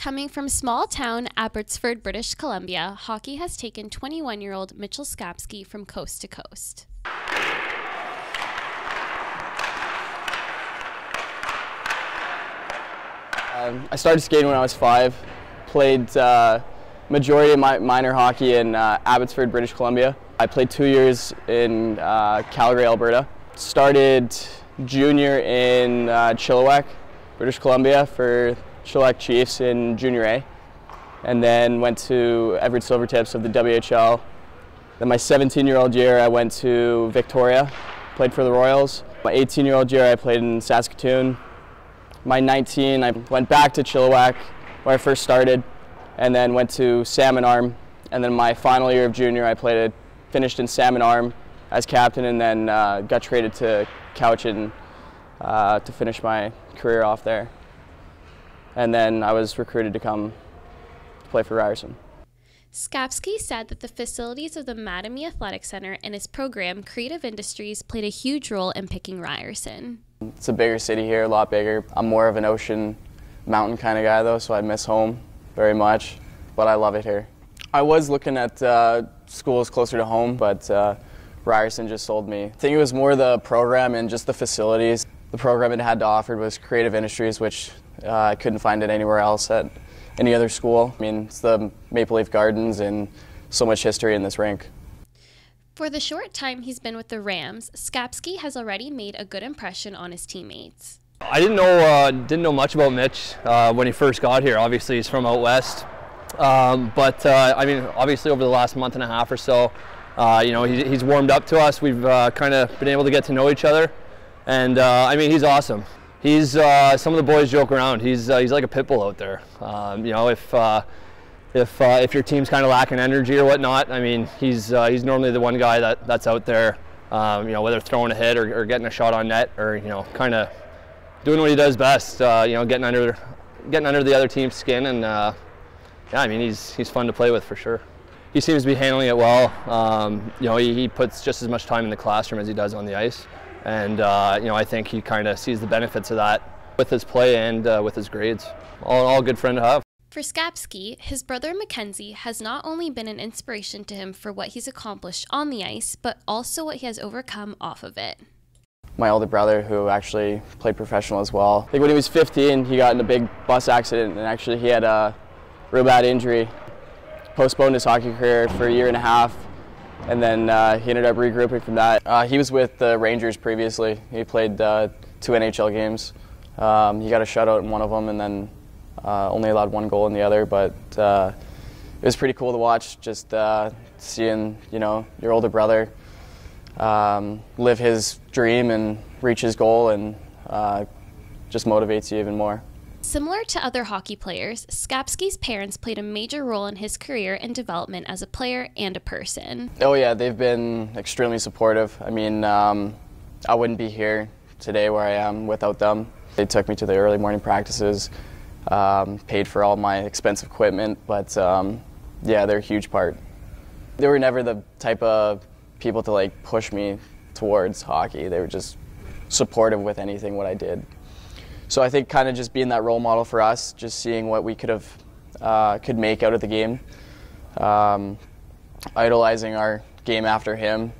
Coming from small-town Abbotsford, British Columbia, hockey has taken 21-year-old Mitch Skapski from coast to coast. I started skating when I was 5, played majority of my minor hockey in Abbotsford, British Columbia. I played 2 years in Calgary, Alberta. Started junior in Chilliwack, British Columbia for Chilliwack Chiefs in Junior A, and then went to Everett Silvertips of the WHL. Then my 17-year-old year I went to Victoria, played for the Royals. My 18-year-old year I played in Saskatoon. My 19, I went back to Chilliwack where I first started, and then went to Salmon Arm. And then my final year of junior I finished in Salmon Arm as captain, and then got traded to Cowichan to finish my career off there. And then I was recruited to come play for Ryerson. Skapski said that the facilities of the Mattamy Athletic Center and his program, Creative Industries, played a huge role in picking Ryerson. It's a bigger city here, a lot bigger. I'm more of an ocean, mountain kind of guy though, so I miss home very much, but I love it here. I was looking at schools closer to home, but Ryerson just sold me. I think it was more the program and just the facilities. The program it had to offer was Creative Industries, which I couldn't find it anywhere else at any other school. I mean, it's the Maple Leaf Gardens and so much history in this rink. For the short time he's been with the Rams, Skapski has already made a good impression on his teammates. I didn't know much about Mitch when he first got here. Obviously, he's from out west, but I mean, obviously over the last month and a half or so, you know, he's warmed up to us. We've kind of been able to get to know each other, and I mean, he's awesome. He's some of the boys joke around. He's like a pit bull out there. You know, if your team's kind of lacking energy or whatnot, I mean, he's normally the one guy that's out there. You know, whether throwing a hit or getting a shot on net, or you know, kind of doing what he does best. You know, getting under the other team's skin, and yeah, I mean, he's fun to play with for sure. He seems to be handling it well. You know, he puts just as much time in the classroom as he does on the ice. And you know, I think he kind of sees the benefits of that with his play and with his grades. All a good friend to have. For Skapski, his brother Mackenzie has not only been an inspiration to him for what he's accomplished on the ice, but also what he has overcome off of it. My older brother, who actually played professional as well. I think when he was 15, he got in a big bus accident, and actually he had a real bad injury. Postponed his hockey career for a year and a half. And then he ended up regrouping from that. He was with the Rangers previously. He played 2 NHL games. He got a shutout in one of them, and then only allowed 1 goal in the other. But it was pretty cool to watch, just seeing, you know, your older brother live his dream and reach his goal, and just motivates you even more. Similar to other hockey players, Skapski's parents played a major role in his career and development as a player and a person. Oh yeah, they've been extremely supportive. I mean, I wouldn't be here today where I am without them. They took me to the early morning practices, paid for all my expensive equipment, but yeah, they're a huge part. They were never the type of people to like push me towards hockey. They were just supportive with anything what I did. So I think kind of just being that role model for us, just seeing what we could make out of the game, idolizing our game after him.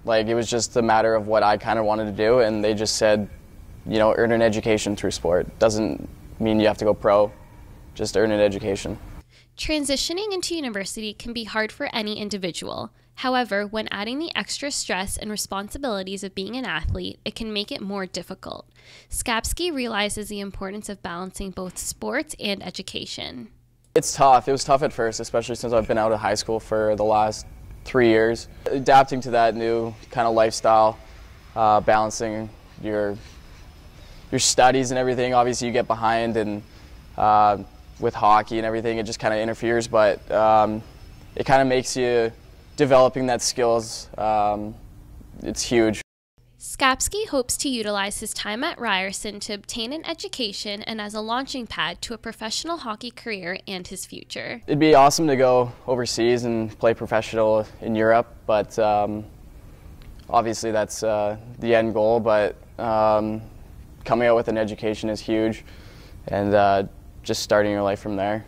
Like, it was just a matter of what I kind of wanted to do, and they just said, you know, earn an education through sport. Doesn't mean you have to go pro, just earn an education. Transitioning into university can be hard for any individual. However, when adding the extra stress and responsibilities of being an athlete, it can make it more difficult. Skapski realizes the importance of balancing both sports and education. It's tough. It was tough at first, especially since I've been out of high school for the last 3 years. Adapting to that new kind of lifestyle, balancing your studies and everything. Obviously you get behind, and with hockey and everything, it just kind of interferes, but it kind of makes you developing that skills. It's huge. Skapski hopes to utilize his time at Ryerson to obtain an education and as a launching pad to a professional hockey career and his future. It'd be awesome to go overseas and play professional in Europe, but obviously that's the end goal, but coming out with an education is huge, and just starting your life from there.